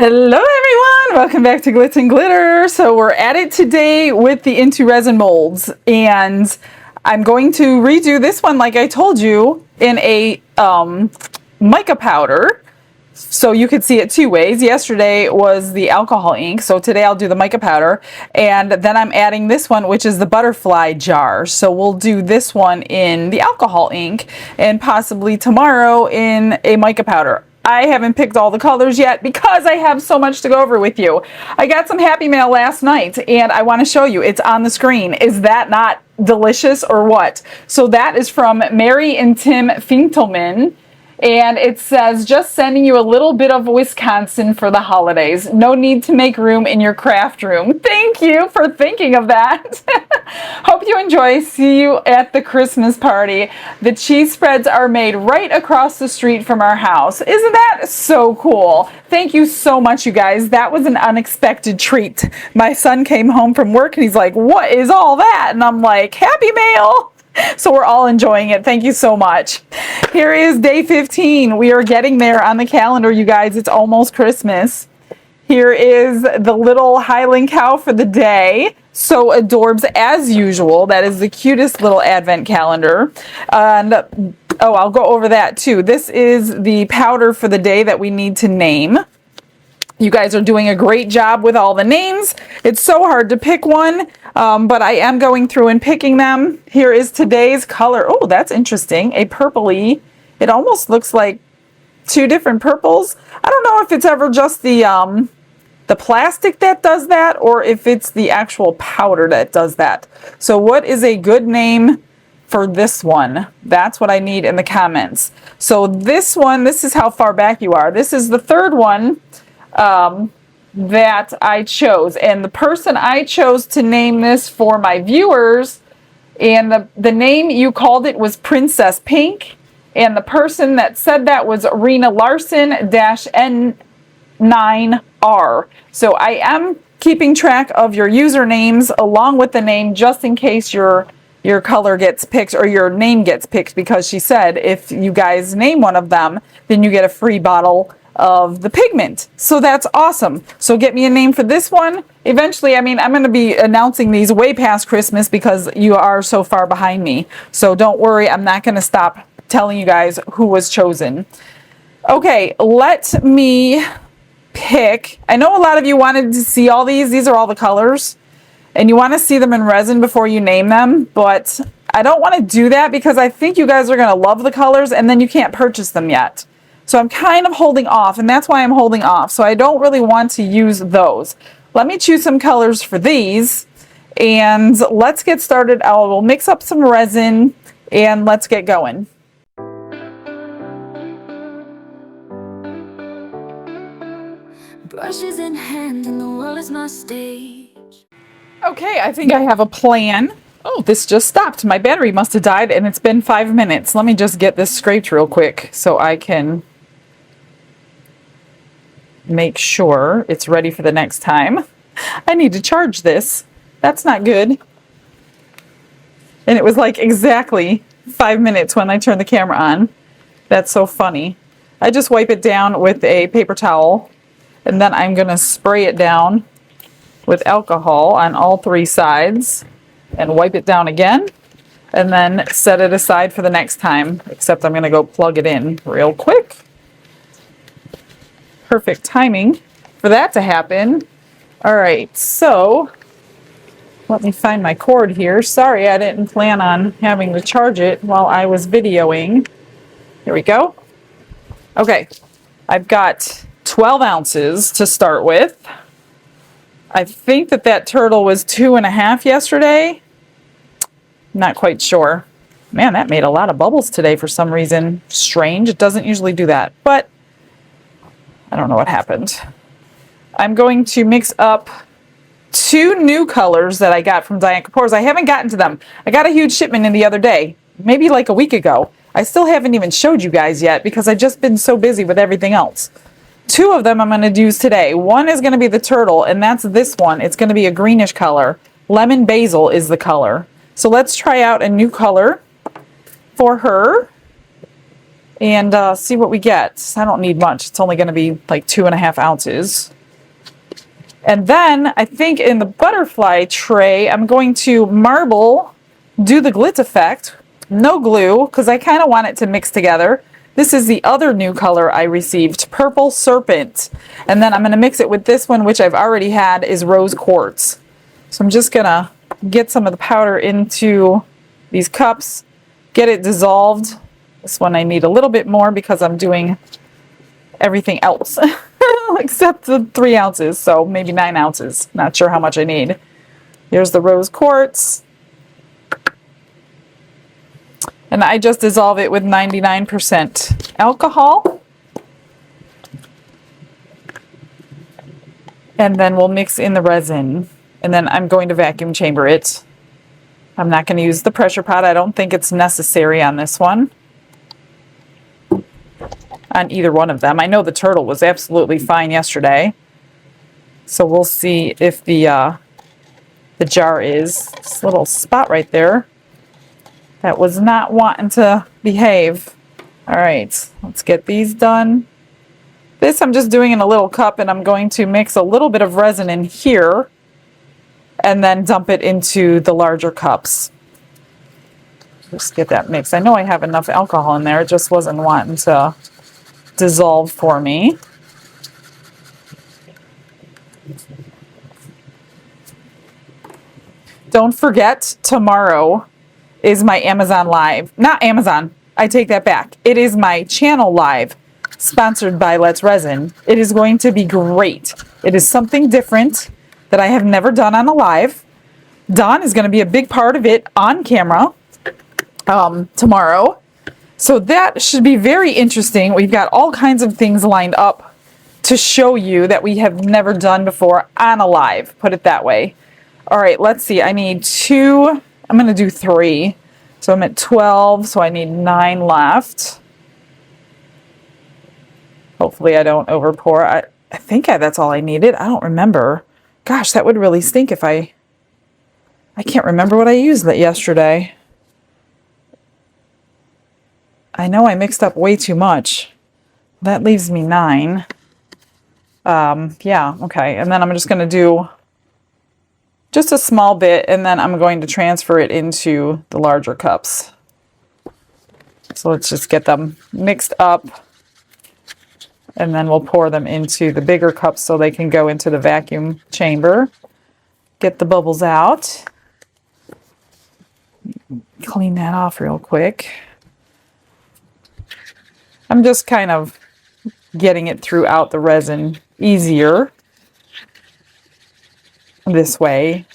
Hello everyone, welcome back to Glitz and Glitter. So we're at it today with the Into Resin molds, and I'm going to redo this one like I told you in a mica powder, so you could see it two ways. Yesterday was the alcohol ink, so today I'll do the mica powder, and then I'm adding this one, which is the butterfly jar. So we'll do this one in the alcohol ink and possibly tomorrow in a mica powder. I haven't picked all the colors yet because I have so much to go over with you. I got some happy mail last night and I want to show you. It's on the screen. Is that not delicious or what? So that is from Mary and Tim Finkelman. And it says, just sending you a little bit of Wisconsin for the holidays. No need to make room in your craft room. Thank you for thinking of that. Hope you enjoy. See you at the Christmas party. The cheese spreads are made right across the street from our house. Isn't that so cool? Thank you so much, you guys. That was an unexpected treat. My son came home from work and he's like, what is all that? And I'm like, happy mail. So we're all enjoying it. Thank you so much. Here is day 15. We are getting there on the calendar, you guys. It's almost Christmas. Here is the little Highland cow for the day. So adorbs as usual. That is the cutest little advent calendar. And oh, I'll go over that too. This is the powder for the day that we need to name. You guys are doing a great job with all the names. It's so hard to pick one, but I am going through and picking them. Here is today's color. Oh, that's interesting. A purpley. It almost looks like two different purples. I don't know if it's ever just the plastic that does that or if it's the actual powder that does that. So what is a good name for this one? That's what I need in the comments. So this one, this is how far back you are. This is the third one that I chose, and the person I chose to name this for my viewers, and the name you called it was Princess Pink, and the person that said that was Rena Larson -N9R. So I am keeping track of your usernames along with the name just in case your color gets picked or your name gets picked, because she said if you guys name one of them then you get a free bottle of the pigment. So that's awesome. So get me a name for this one. Eventually, I mean, I'm going to be announcing these way past Christmas because you are so far behind me. So don't worry, I'm not going to stop telling you guys who was chosen. Okay, let me pick. I know a lot of you wanted to see all these. These are all the colors. And you want to see them in resin before you name them. But I don't want to do that because I think you guys are going to love the colors and then you can't purchase them yet. So I'm kind of holding off, and that's why I'm holding off. So I don't really want to use those. Let me choose some colors for these, and let's get started. I will mix up some resin, and let's get going. Brushes in hand, and the world is my stage. Okay, I think I have a plan. Oh, this just stopped. My battery must have died, and it's been 5 minutes. Let me just get this scraped real quick so I can make sure it's ready for the next time. I need to charge this. That's not good. And it was like exactly 5 minutes when I turned the camera on. That's so funny. I just wipe it down with a paper towel, and then I'm going to spray it down with alcohol on all three sides and wipe it down again, and then set it aside for the next time, except I'm going to go plug it in real quick. Perfect timing for that to happen. All right, so let me find my cord here. Sorry, I didn't plan on having to charge it while I was videoing. Here we go. Okay, I've got 12 ounces to start with. I think that turtle was 2.5 yesterday. Not quite sure. Man, that made a lot of bubbles today for some reason. Strange, it doesn't usually do that, but I don't know what happened. I'm going to mix up 2 new colors that I got from Diane Kapoor's. I haven't gotten to them. I got a huge shipment in the other day, maybe like a week ago. I still haven't even showed you guys yet because I've just been so busy with everything else. 2 of them I'm going to use today. One is going to be the turtle, and that's this one. It's going to be a greenish color. Lemon basil is the color. So let's try out a new color for her. and see what we get. I don't need much. It's only going to be like 2.5 ounces. And then I think in the butterfly tray, I'm going to marble, do the glitz effect, no glue, because I kind of want it to mix together. This is the other new color I received, Purple Serpent. And then I'm going to mix it with this one, which I've already had, is Rose Quartz. So I'm just going to get some of the powder into these cups, get it dissolved. This one I need a little bit more because I'm doing everything else except the 3 ounces, so maybe 9 ounces. Not sure how much I need. Here's the Rose Quartz. And I just dissolve it with 99% alcohol. And then we'll mix in the resin. And then I'm going to vacuum chamber it. I'm not going to use the pressure pot. I don't think it's necessary on this one. On either one of them. I know the turtle was absolutely fine yesterday. So we'll see if the jar is. This little spot right there that was not wanting to behave. All right, let's get these done. This I'm just doing in a little cup, and I'm going to mix a little bit of resin in here and then dump it into the larger cups. Just get that mixed. I know I have enough alcohol in there. It just wasn't wanting to dissolve for me. Don't forget, tomorrow is my Amazon Live. Not Amazon. I take that back. It is my channel live, sponsored by Let's Resin. It is going to be great. It is something different that I have never done on a live. Dawn is going to be a big part of it on camera tomorrow. So that should be very interesting. We've got all kinds of things lined up to show you that we have never done before on a live. Put it that way. All right, let's see. I need 2. I'm going to do 3. So I'm at 12, so I need 9 left. Hopefully I don't overpour. I think that's all I needed. I don't remember. Gosh, that would really stink if I can't remember what I used yesterday. I know I mixed up way too much. That leaves me 9. Yeah, okay. And then I'm just going to do just a small bit, and then I'm going to transfer it into the larger cups. So let's just get them mixed up, and then we'll pour them into the bigger cups so they can go into the vacuum chamber. Get the bubbles out. Clean that off real quick. I'm just kind of getting it throughout the resin easier this way,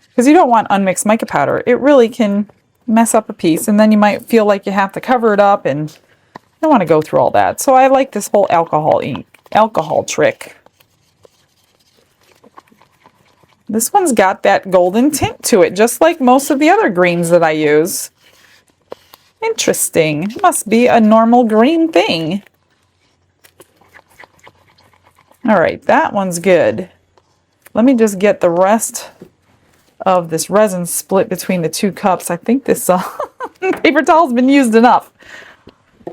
because you don't want unmixed mica powder. It really can mess up a piece, and then you might feel like you have to cover it up, and I don't want to go through all that. So I like this whole alcohol trick. This one's got that golden tint to it, just like most of the other greens that I use. Interesting. It must be a normal green thing. All right, that one's good. Let me just get the rest of this resin split between the 2 cups. I think this paper towel's been used enough.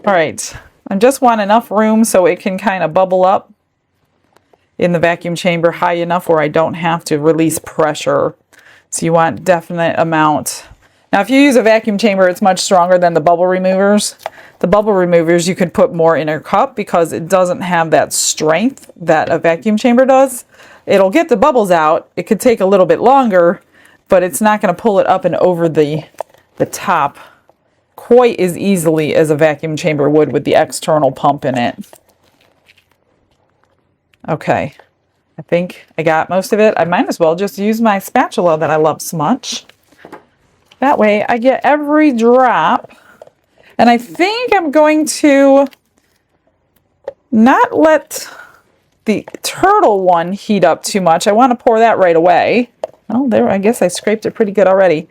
All right, I just want enough room so it can kind of bubble up in the vacuum chamber high enough where I don't have to release pressure. So you want definite amount. Now, if you use a vacuum chamber, it's much stronger than the bubble removers. The bubble removers, you could put more in your cup because it doesn't have that strength that a vacuum chamber does. It'll get the bubbles out. It could take a little bit longer, but it's not going to pull it up and over the top quite as easily as a vacuum chamber would with the external pump in it. Okay, I think I got most of it. I might as well just use my spatula that I love so much. That way I get every drop. And I think I'm going to not let the turtle one heat up too much. I want to pour that right away. Oh, there, I guess I scraped it pretty good already.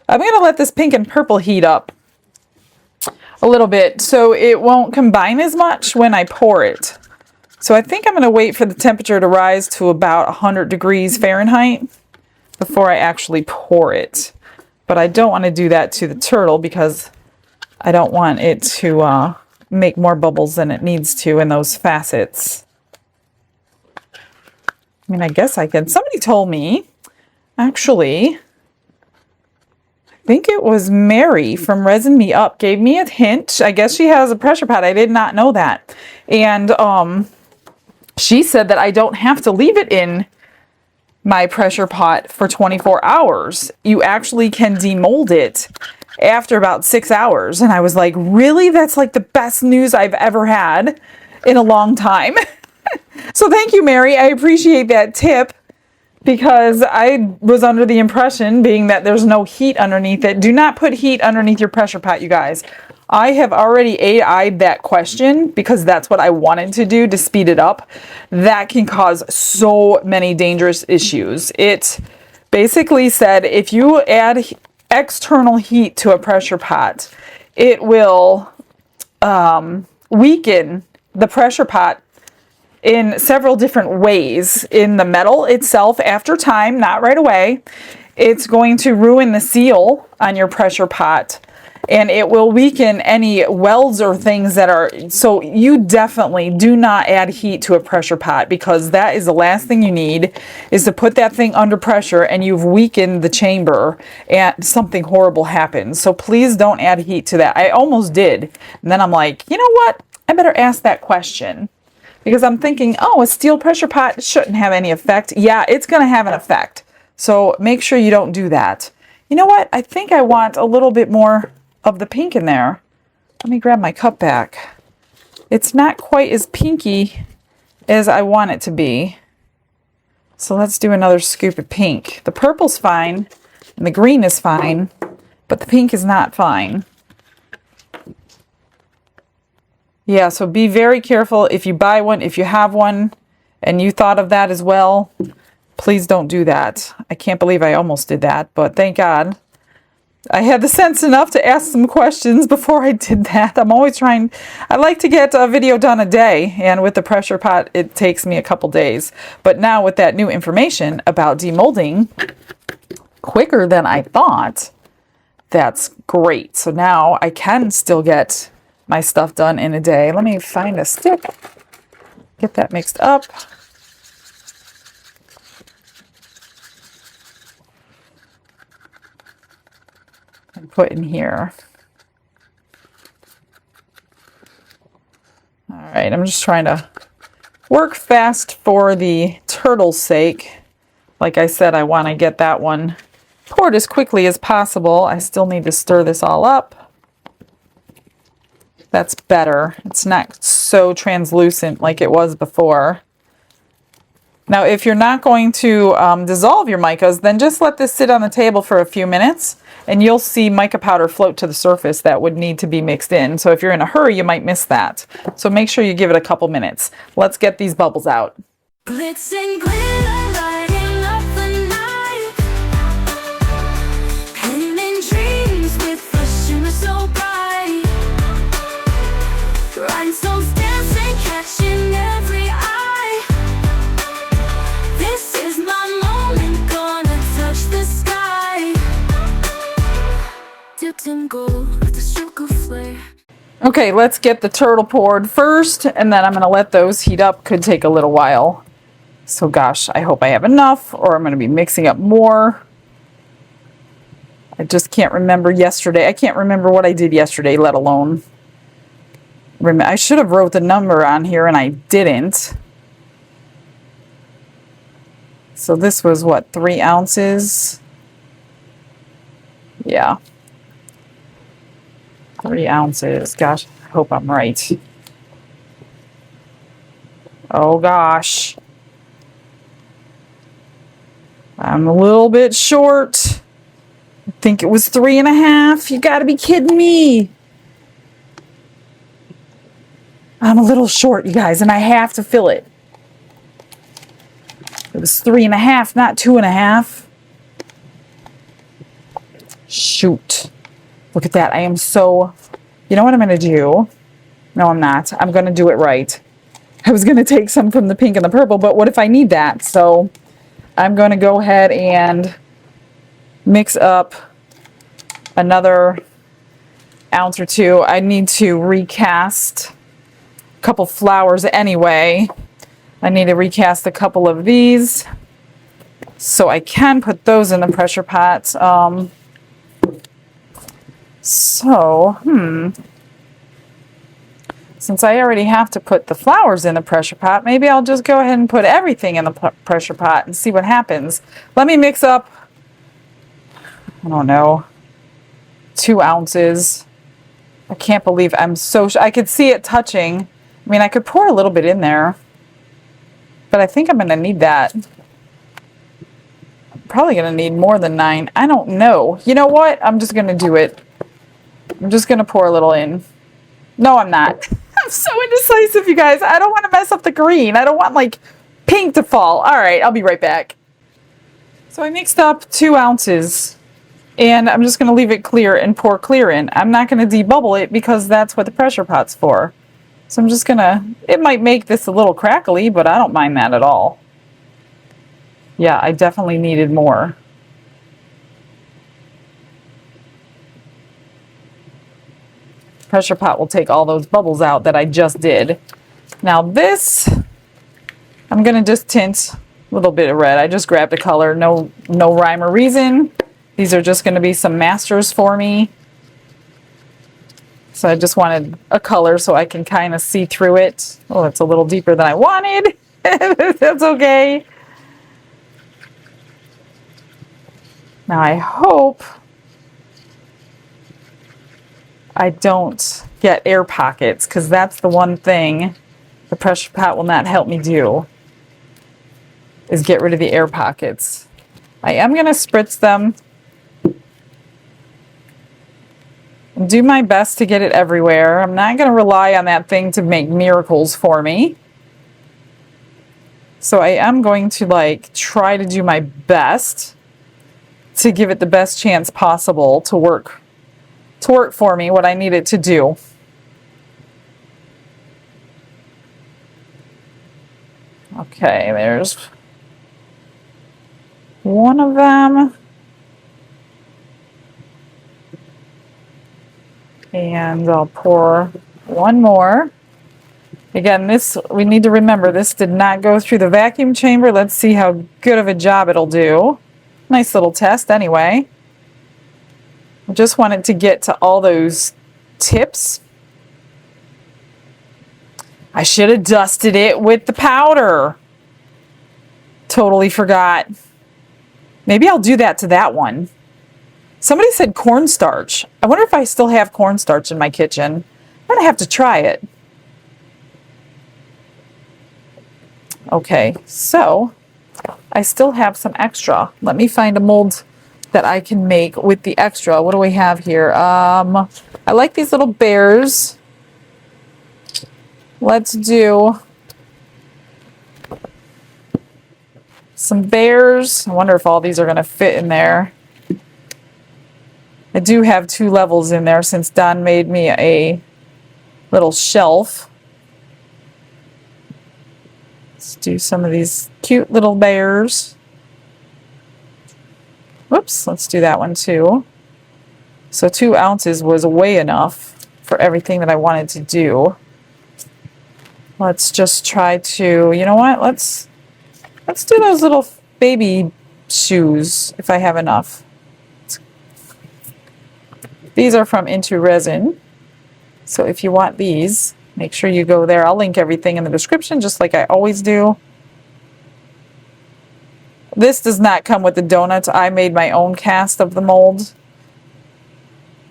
I'm going to let this pink and purple heat up a little bit so it won't combine as much when I pour it. So I think I'm going to wait for the temperature to rise to about 100 degrees Fahrenheit before I actually pour it. But I don't want to do that to the turtle because I don't want it to make more bubbles than it needs to in those facets. I mean, I guess I can. Somebody told me, actually, I think it was Mary from Resin Me Up gave me a hint. I guess she has a pressure pot. I did not know that. And she said that I don't have to leave it in my pressure pot for 24 hours. You actually can demold it after about 6 hours. And I was like, really? That's like the best news I've ever had in a long time. So thank you, Mary. I appreciate that tip, because I was under the impression, being that there's no heat underneath it. Do not put heat underneath your pressure pot, you guys. I have already AI'd that question because that's what I wanted to do to speed it up. That can cause so many dangerous issues. It basically said if you add external heat to a pressure pot, it will weaken the pressure pot in several different ways. In the metal itself, after time, not right away. It's going to ruin the seal on your pressure pot, and it will weaken any welds or things that are, so you definitely do not add heat to a pressure pot, because that is the last thing you need, is to put that thing under pressure and you've weakened the chamber and something horrible happens. So please don't add heat to that. I almost did, and then I'm like, you know what? I better ask that question, because I'm thinking, oh, a steel pressure pot shouldn't have any effect. Yeah, it's going to have an effect. So make sure you don't do that. You know what? I think I want a little bit more of the pink in there. Let me grab my cup back. It's not quite as pinky as I want it to be. So let's do another scoop of pink. The purple's fine and the green is fine, but the pink is not fine. Yeah, so be very careful if you buy one, if you have one and you thought of that as well, please don't do that. I can't believe I almost did that, but thank God I had the sense enough to ask some questions before I did that. I'm always trying, I like to get a video done a day, and with the pressure pot, it takes me a couple days. But now with that new information about demolding quicker than I thought, that's great. So now I can still get my stuff done in a day. Let me find a stick, get that mixed up. And put in here. All right, I'm just trying to work fast for the turtle's sake. Like I said, I want to get that one poured as quickly as possible. I still need to stir this all up. That's better. It's not so translucent like it was before. Now, if you're not going to dissolve your micas, then just let this sit on the table for a few minutes and you'll see mica powder float to the surface that would need to be mixed in. So if you're in a hurry, you might miss that. So make sure you give it a couple minutes. Let's get these bubbles out. Glitz and glitter, lighting up the night. Painting dreams with a shimmer so bright. Rhinestones dancing, catching every eye. This is my moment, gonna touch the sky. Dipped in gold with a stroke of flare. Okay, let's get the turtle poured first, and then I'm going to let those heat up. Could take a little while. So gosh, I hope I have enough, or I'm going to be mixing up more. I just can't remember yesterday. I can't remember what I did yesterday, let alone. I should have wrote the number on here, and I didn't. So this was what, 3 ounces? Yeah. 3 ounces. Gosh, I hope I'm right. Oh gosh. I'm a little bit short. I think it was 3.5. You gotta be kidding me. I'm a little short, you guys, and I have to fill it. It was 3.5, not 2.5. Shoot. Look at that. I am so... You know what I'm going to do? No, I'm not. I'm going to do it right. I was going to take some from the pink and the purple, but what if I need that? So I'm going to go ahead and mix up another ounce or two. I need to recast a couple flowers anyway. I need to recast a couple of these so I can put those in the pressure pot. Since I already have to put the flowers in the pressure pot, maybe I'll just go ahead and put everything in the pressure pot and see what happens. Let me mix up, I don't know, 2 ounces. I can't believe I'm so I could see it touching. I mean, I could pour a little bit in there, but I think I'm going to need that. I'm probably going to need more than 9. I don't know. You know what? I'm just going to do it. I'm just going to pour a little in. No, I'm not. I'm so indecisive, you guys. I don't want to mess up the green. I don't want, like, pink to fall. All right, I'll be right back. So I mixed up 2 ounces, and I'm just going to leave it clear and pour clear in. I'm not going to debubble it because that's what the pressure pot's for. So I'm just going to, it might make this a little crackly, but I don't mind that at all. Yeah, I definitely needed more. Pressure pot will take all those bubbles out that I just did. Now this, I'm going to just tint a little bit of red. I just grabbed a color, no rhyme or reason. These are just going to be some masters for me. So I just wanted a color so I can kind of see through it. Oh, it's a little deeper than I wanted. That's okay. Now I hope I don't get air pockets, because that's the one thing the pressure pot will not help me do, is get rid of the air pockets. I am going to spritz them and do my best to get it everywhere. I'm not going to rely on that thing to make miracles for me. So I am going to, like, try to do my best to give it the best chance possible to work for me what I need it to do. Okay, there's one of them. And I'll pour one more. Again, this, we need to remember, this did not go through the vacuum chamber. Let's see how good of a job it'll do. Nice little test anyway. I just wanted to get to all those tips. I should have dusted it with the powder. Totally forgot. Maybe I'll do that to that one. Somebody said cornstarch. I wonder if I still have cornstarch in my kitchen. I'm going to have to try it. Okay, so I still have some extra. Let me find a mold that I can make with the extra. What do we have here? I like these little bears. Let's do some bears. I wonder if all these are going to fit in there. I do have 2 levels in there since Don made me a little shelf. Let's do some of these cute little bears. Whoops, let's do that one too. So 2 ounces was way enough for everything that I wanted to do. Let's just try to, you know what, let's do those little baby shoes if I have enough. These are from Into Resin. So if you want these, make sure you go there. I'll link everything in the description just like I always do. This does not come with the donuts. I made my own cast of the mold.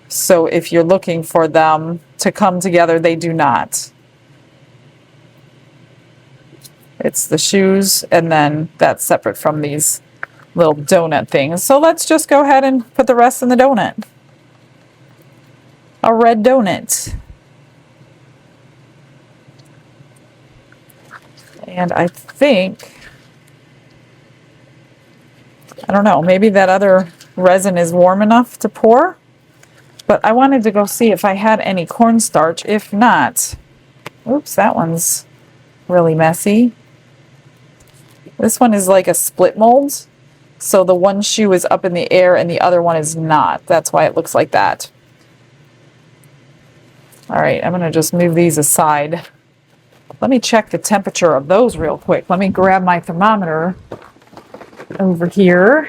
So if you're looking for them to come together, they do not. It's the shoes, and then that's separate from these little donut things. So let's just go ahead and put the rest in the donut. A red donut. And I think, I don't know, maybe that other resin is warm enough to pour. But I wanted to go see if I had any cornstarch. If not, oops, that one's really messy. This one is like a split mold. So the one shoe is up in the air and the other one is not. That's why it looks like that. All right, I'm gonna just move these aside. Let me check the temperature of those real quick. Let me grab my thermometer over here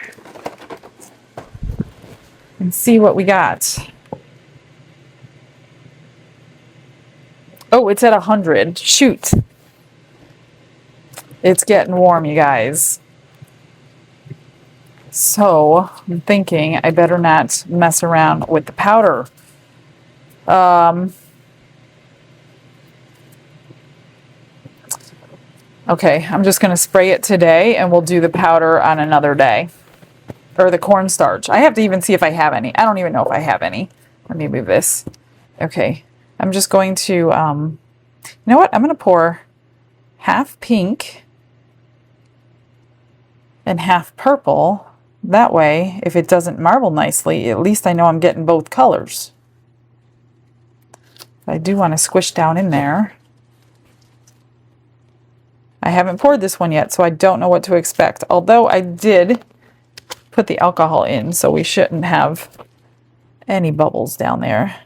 and see what we got. Oh, it's at 100. Shoot. It's getting warm, you guys. So I'm thinking I better not mess around with the powder. Okay, I'm just going to spray it today and we'll do the powder on another day. Or the cornstarch. I have to even see if I have any. I don't even know if I have any. Let me move this. Okay, I'm just going to, you know what? I'm going to pour half pink and half purple. That way, if it doesn't marble nicely, at least I know I'm getting both colors. I do want to squish down in there. I haven't poured this one yet, so I don't know what to expect. Although I did put the alcohol in, so we shouldn't have any bubbles down there.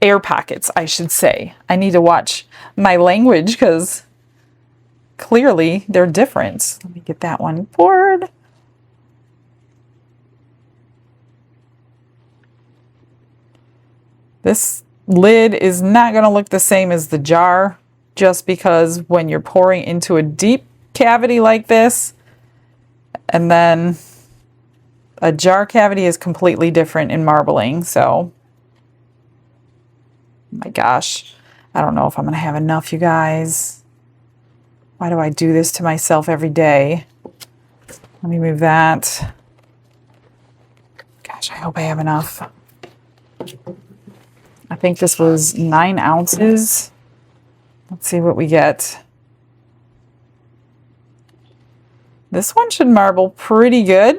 Air pockets, I should say. I need to watch my language because clearly they're different. Let me get that one poured. This lid is not going to look the same as the jar, just because when you're pouring into a deep cavity like this, and then a jar cavity is completely different in marbling. So, my gosh, I don't know if I'm going to have enough, you guys. Why do I do this to myself every day? Let me move that. Gosh, I hope I have enough. I think this was 9 ounces. Let's see what we get. This one should marble pretty good,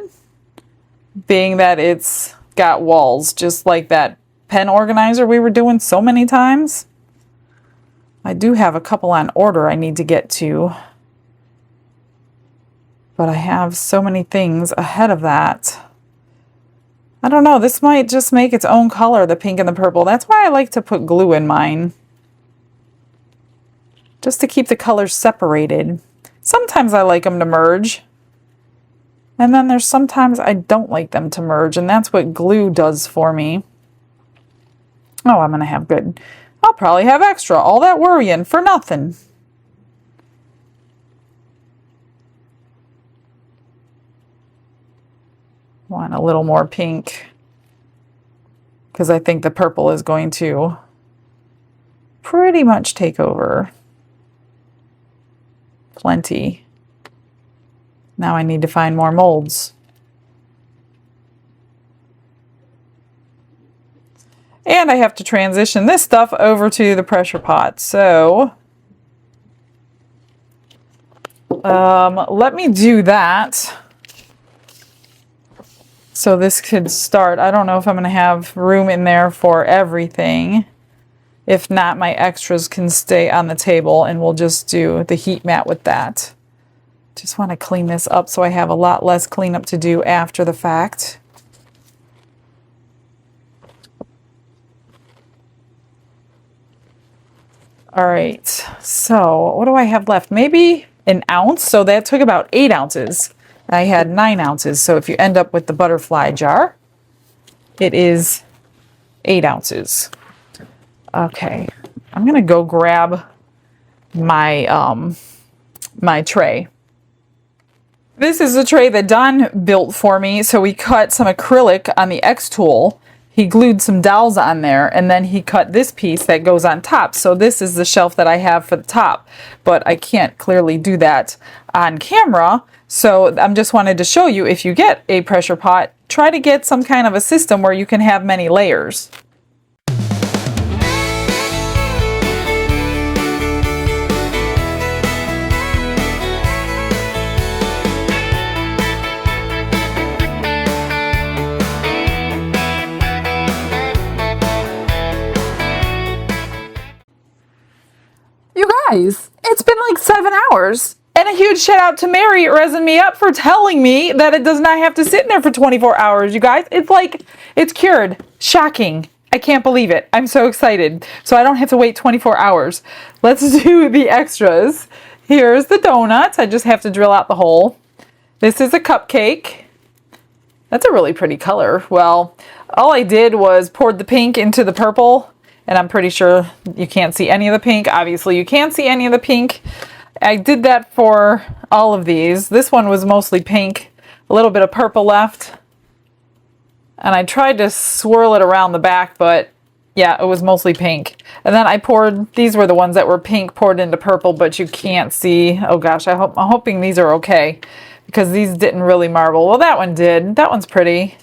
being that it's got walls, just like that pen organizer we were doing so many times. I do have a couple on order I need to get to, but I have so many things ahead of that. I don't know, this might just make its own color, the pink and the purple. That's why I like to put glue in mine, just to keep the colors separated. Sometimes I like them to merge, and then there's sometimes I don't like them to merge, and that's what glue does for me. Oh, I'm gonna have good. I'll probably have extra. All that worrying for nothing. Want a little more pink, because I think the purple is going to pretty much take over. Plenty. Now I need to find more molds. And I have to transition this stuff over to the pressure pot. So let me do that. So this could start. I don't know if I'm going to have room in there for everything. If not, my extras can stay on the table and we'll just do the heat mat with that. Just want to clean this up so I have a lot less cleanup to do after the fact. All right, so what do I have left? Maybe an ounce. So that took about 8 ounces. I had 9 ounces. So if you end up with the butterfly jar, it is 8 ounces. Okay, I'm gonna go grab my my tray. This is a tray that Don built for me. So we cut some acrylic on the X tool. He glued some dowels on there, and then he cut this piece that goes on top. So this is the shelf that I have for the top, but I can't clearly do that on camera. So I'm just wanted to show you, if you get a pressure pot, try to get some kind of a system where you can have many layers. You guys, it's been like 7 hours And a huge shout out to Mary at Resin Me Up for telling me that it does not have to sit in there for 24 hours, you guys. It's like, it's cured. Shocking. I can't believe it. I'm so excited. So I don't have to wait 24 hours. Let's do the extras. Here's the donuts. I just have to drill out the hole. This is a cupcake. That's a really pretty color. Well, all I did was poured the pink into the purple, and I'm pretty sure you can't see any of the pink. Obviously, you can't see any of the pink. I did that for all of these. This one was mostly pink, a little bit of purple left. And I tried to swirl it around the back, but yeah, it was mostly pink. And then I poured, these were the ones that were pink poured into purple, but you can't see. Oh gosh, I'm hoping these are okay, because these didn't really marble. Well, that one did. That one's pretty.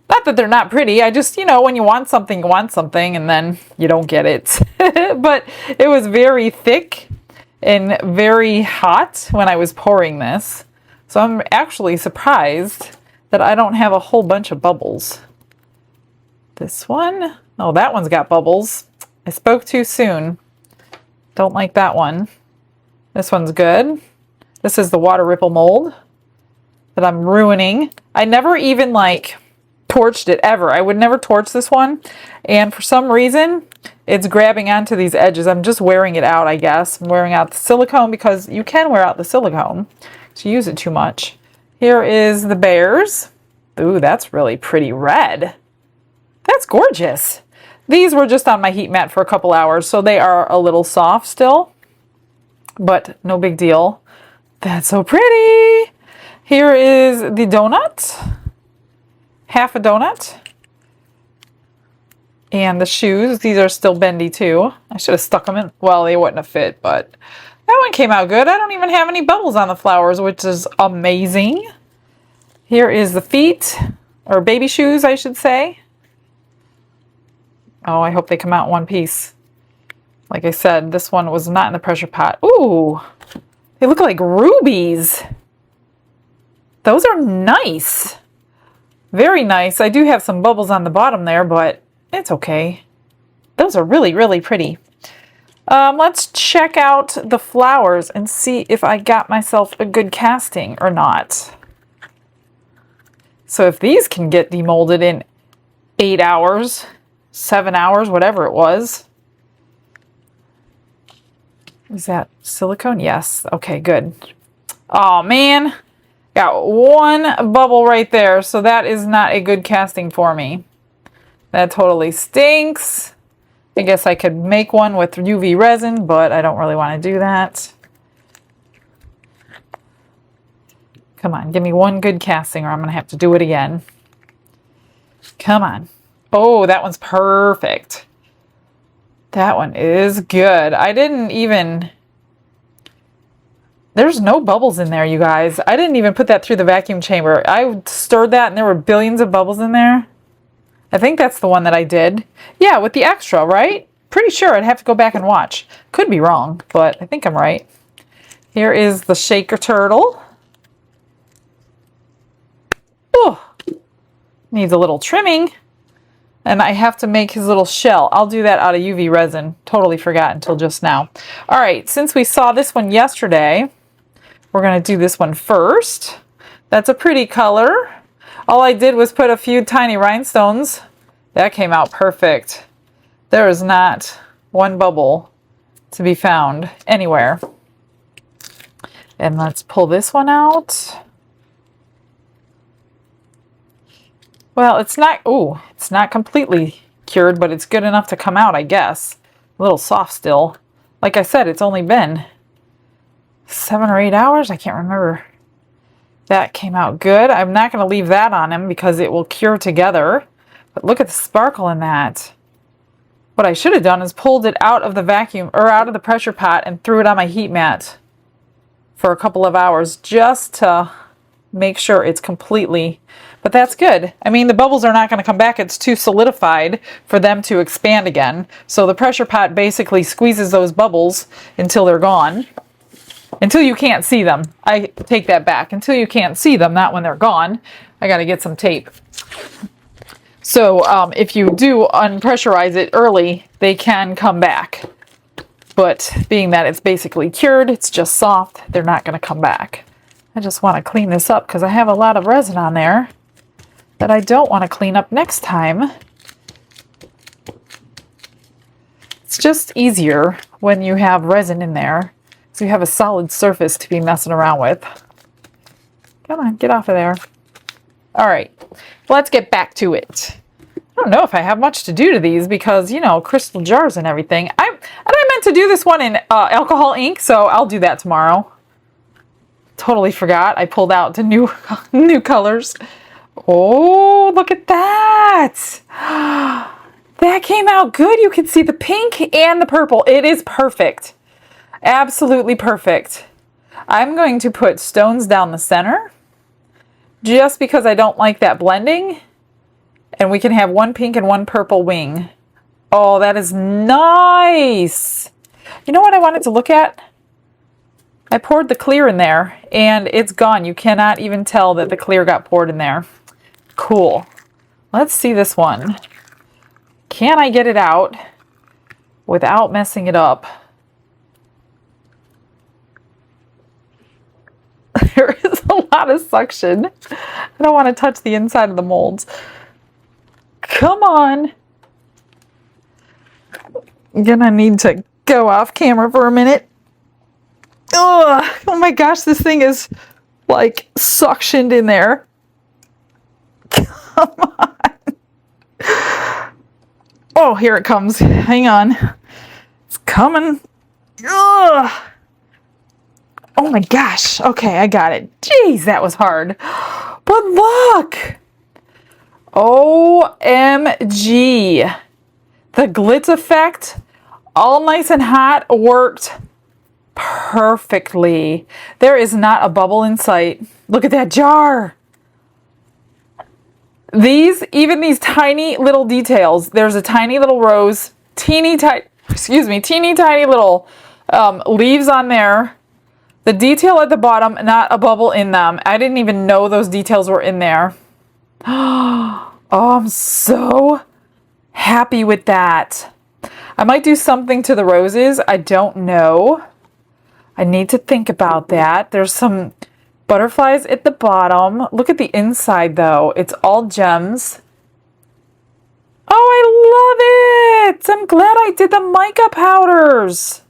Not that they're not pretty. I just, you know, when you want something, and then you don't get it. But it was very thick and very hot when I was pouring this. So I'm actually surprised that I don't have a whole bunch of bubbles. This one, oh, that one's got bubbles. I spoke too soon. Don't like that one. This one's good. This is the water ripple mold that I'm ruining. I never even like torched it ever. I would never torch this one. And for some reason, it's grabbing onto these edges. I'm just wearing it out, I guess. I'm wearing out the silicone because you can wear out the silicone to use it too much. Here is the bears. Ooh, that's really pretty red. That's gorgeous. These were just on my heat mat for a couple hours, so they are a little soft still, but no big deal. That's so pretty. Here is the donut. Half a donut. And the shoes, these are still bendy too. I should have stuck them in. Well, they wouldn't have fit, but that one came out good. I don't even have any bubbles on the flowers, which is amazing. Here is the feet, or baby shoes, I should say. Oh, I hope they come out in one piece. Like I said, this one was not in the pressure pot. Ooh, they look like rubies. Those are nice. Very nice. I do have some bubbles on the bottom there, but it's okay. Those are really, really pretty. Let's check out the flowers and see if I got myself a good casting or not. So if these can get demolded in 8 hours, 7 hours, whatever it was. Is that silicone? Yes. Okay, good. Oh man, got one bubble right there, so that is not a good casting for me. That totally stinks. I guess I could make one with UV resin, but I don't really want to do that. Come on, give me one good casting or I'm going to have to do it again. Come on. Oh, that one's perfect. That one is good. I didn't even... There's no bubbles in there, you guys. I didn't even put that through the vacuum chamber. I stirred that and there were billions of bubbles in there. I think that's the one that I did. Yeah, with the extra, right? Pretty sure. I'd have to go back and watch. Could be wrong, but I think I'm right. Here is the shaker turtle. Oh, needs a little trimming. And I have to make his little shell. I'll do that out of UV resin. Totally forgot until just now. All right, since we saw this one yesterday, we're going to do this one first. That's a pretty color. All I did was put a few tiny rhinestones. That came out perfect. There is not one bubble to be found anywhere. And let's pull this one out. Well, it's not, ooh, it's not completely cured, but it's good enough to come out, I guess. A little soft still. Like I said, it's only been 7 or 8 hours. I can't remember. That came out good. I'm not going to leave that on him because it will cure together. But look at the sparkle in that. What I should have done is pulled it out of the vacuum, or out of the pressure pot, and threw it on my heat mat for a couple of hours just to make sure it's completely... But that's good. I mean, the bubbles are not going to come back. It's too solidified for them to expand again. So the pressure pot basically squeezes those bubbles until they're gone. Until you can't see them. I take that back. Until you can't see them, not when they're gone. I got to get some tape. So if you do unpressurize it early, they can come back. But being that it's basically cured, it's just soft, they're not going to come back. I just want to clean this up because I have a lot of resin on there that I don't want to clean up next time. It's just easier when you have resin in there, so you have a solid surface to be messing around with. Come on, get off of there. All right, let's get back to it. I don't know if I have much to do to these because, you know, crystal jars and everything. I meant to do this one in alcohol ink, so I'll do that tomorrow. Totally forgot. I pulled out the new colors. Oh, look at that. That came out good. You can see the pink and the purple. It is perfect. Absolutely perfect. I'm going to put stones down the center just because I don't like that blending. And we can have one pink and one purple wing. Oh, that is nice. You know what I wanted to look at? I poured the clear in there and it's gone. You cannot even tell that the clear got poured in there. Cool. Let's see this one. Can I get it out without messing it up? There is a lot of suction. I don't want to touch the inside of the molds. Come on. I'm gonna need to go off camera for a minute. Ugh. Oh my gosh, this thing is like suctioned in there. Come on. Oh, here it comes. Hang on. It's coming. Ugh. Oh my gosh. Okay, I got it. Jeez, that was hard. But look. OMG. The glitz effect, all nice and hot, worked perfectly. There is not a bubble in sight. Look at that jar. Even these tiny little details, there's a tiny little rose, teeny tiny little leaves on there. The detail at the bottom, not a bubble in them. I didn't even know those details were in there. Oh, I'm so happy with that. I might do something to the roses. I don't know. I need to think about that. There's some butterflies at the bottom. Look at the inside though. It's all gems. Oh, I love it. I'm glad I did the mica powders.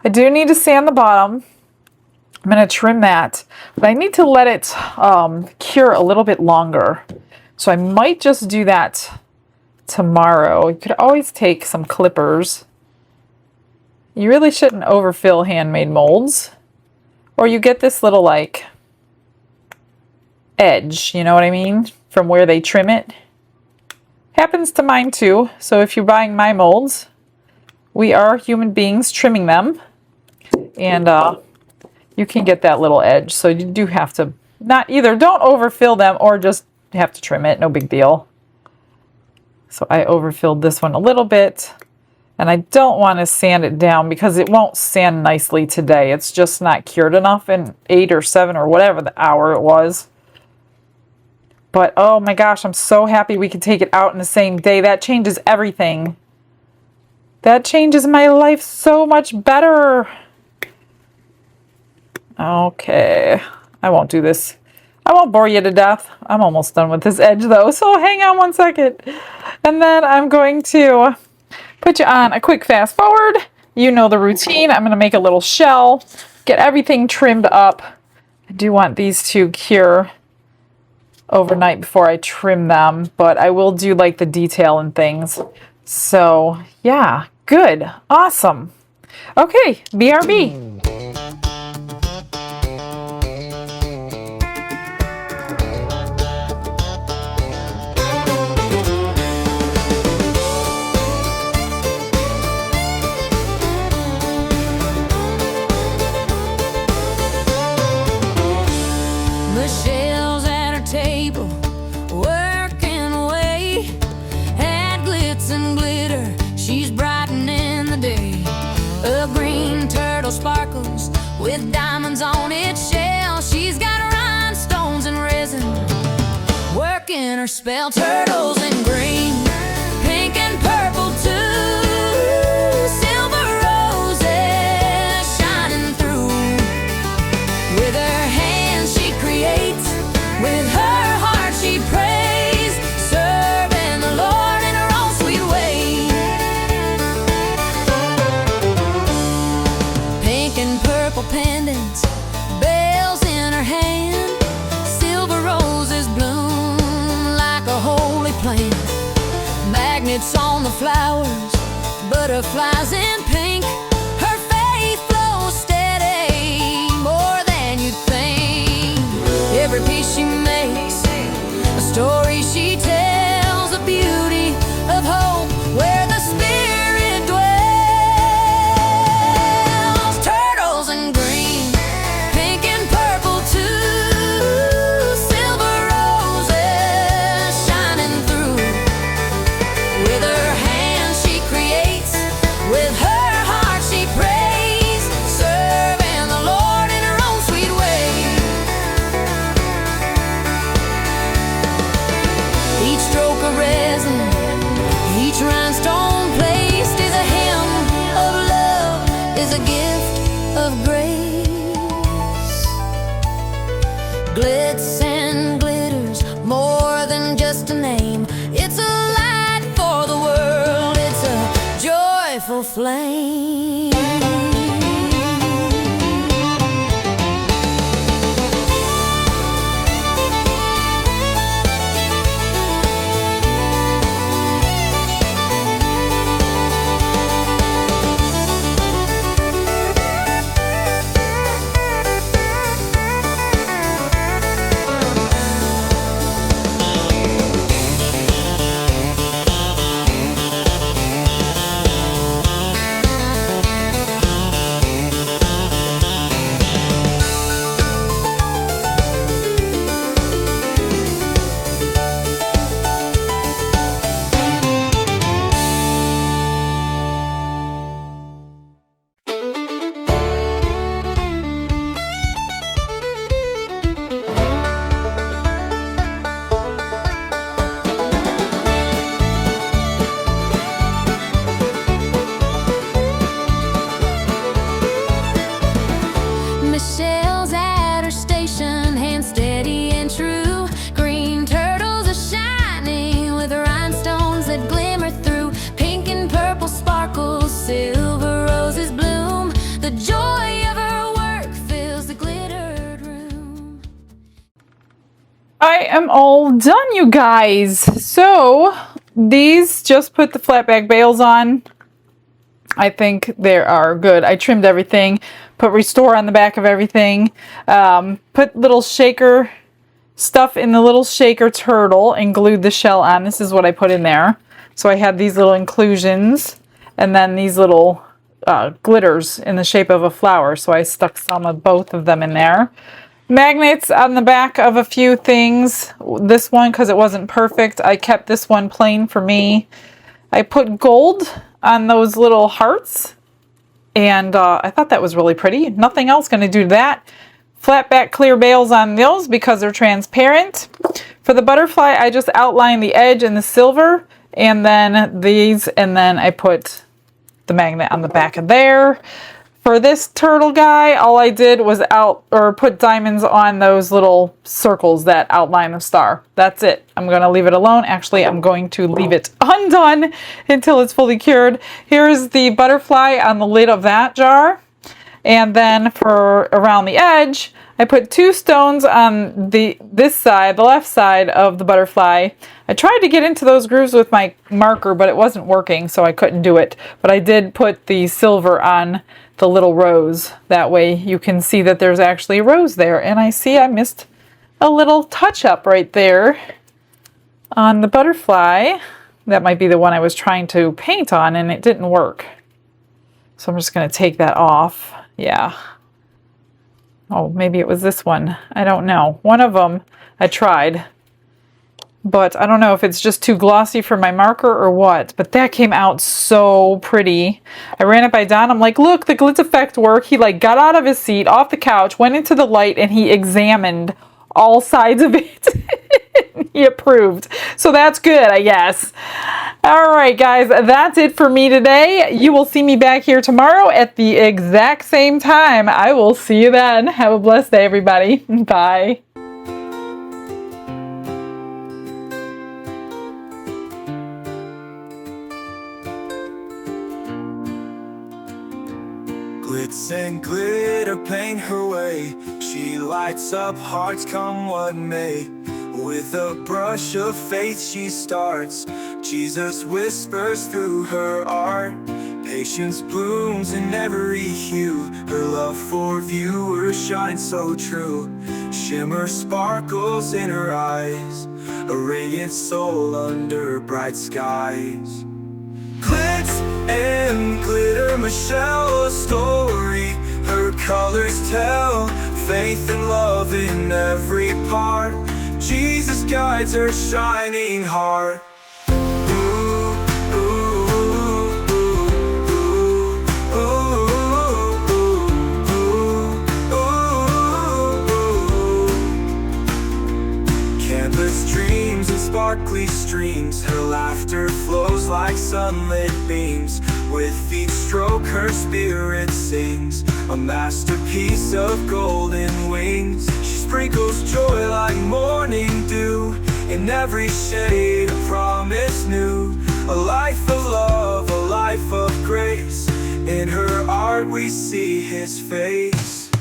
I do need to sand the bottom. I'm going to trim that, but I need to let it cure a little bit longer. So I might just do that tomorrow. You could always take some clippers. You really shouldn't overfill handmade molds. Or you get this little like edge, you know what I mean? From where they trim it. Happens to mine too. So if you're buying my molds, we are human beings trimming them. And you can get that little edge. So you do have to don't overfill them or just have to trim it. No big deal. So I overfilled this one a little bit. And I don't want to sand it down because it won't sand nicely today. It's just not cured enough in 8 or 7 or whatever the hour it was. But oh my gosh, I'm so happy we could take it out in the same day. That changes everything. That changes my life so much better. Okay, I won't do this. I won't bore you to death. I'm almost done with this edge though, so hang on one second. And then I'm going to put you on a quick fast forward. You know the routine. I'm going to make a little shell, get everything trimmed up. I do want these to cure overnight before I trim them, but I will do like the detail and things. So yeah, good, awesome. Okay, BRB. Michelle's at her table, working away. Add glitz and glitter, she's brightening the day. A green turtle sparkles with diamonds on its shell. She's got rhinestones and resin, working her spell. Turtles in green, pink and purple too. Silver purple pendants, bells in her hand, silver roses bloom like a holy plant, magnets on the flowers, butterflies in pink. Her faith flows steady, more than you think. Every piece she makes, a story she tells, the beauty of hope where the spirit dwells. Turtles in green, pink and purple too, silver roses shining through. With her hands she creates, with her heart she prays, serving the Lord in her own sweet way. Each stroke of resin, each rhinestone placed is a hymn of love, is a gift of grace. Glitz and glitters, more than just a name. It's a light for the world, it's a joyful flame. Michelle's at her station, hands steady and true. Green turtles are shining with rhinestones that glimmer through. Pink and purple sparkles, silver roses bloom. The joy of her work fills the glittered room. I am all done, you guys. So these just put the flat back bales on. I think they are good. I trimmed everything, put restore on the back of everything, put little shaker stuff in the little shaker turtle and glued the shell on. This is what I put in there. So I had these little inclusions and then these little glitters in the shape of a flower. So I stuck some of both of them in there. Magnets on the back of a few things. This one, because it wasn't perfect, I kept this one plain for me. I put gold on those little hearts, and I thought that was really pretty. Nothing else going to do that. Flat back clear bales on those because they're transparent. For the butterfly, I just outlined the edge in the silver, and then these, and then I put the magnet on the back of there. For this turtle guy, all I did was put diamonds on those little circles that outline the star. That's it. I'm going to leave it alone. Actually, I'm going to leave it undone until it's fully cured. Here's the butterfly on the lid of that jar. And then for around the edge, I put 2 stones on this side, the left side of the butterfly. I tried to get into those grooves with my marker, but it wasn't working, so I couldn't do it. But I did put the silver on the little rose. That way you can see that there's actually a rose there. And I see I missed a little touch up right there on the butterfly. That might be the one I was trying to paint on and it didn't work. So I'm just going to take that off. Yeah. Oh, maybe it was this one. I don't know. One of them I tried, but I don't know if it's just too glossy for my marker or what, but that came out so pretty. I ran it by Don. I'm like, look, the glitz effect work. He like got out of his seat, off the couch, went into the light, and he examined all sides of it. He approved. So that's good, I guess. All right, guys, that's it for me today. You will see me back here tomorrow at the exact same time. I will see you then. Have a blessed day, everybody. Bye. Glitz glitz and glitter paint her way. She lights up hearts come what may. With a brush of faith she starts. Jesus whispers through her art. Patience blooms in every hue. Her love for viewers shines so true. Shimmer sparkles in her eyes. A radiant soul under bright skies. Glitz and glitter, Michelle, a story. Her colors tell faith and love in every part. Jesus guides her shining heart. Canvas dreams and sparkly streams. Her laughter flows like sunlit beams. With each stroke her spirit sings, a masterpiece of golden wings. She sprinkles joy like morning dew. In every shade a promise new. A life of love, a life of grace. In her art we see his face.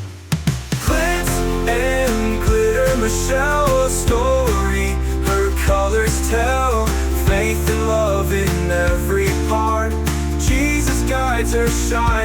Glitz and glitter, Michelle, a story. Her colors tell faith and love in every part. Jesus guides her shine.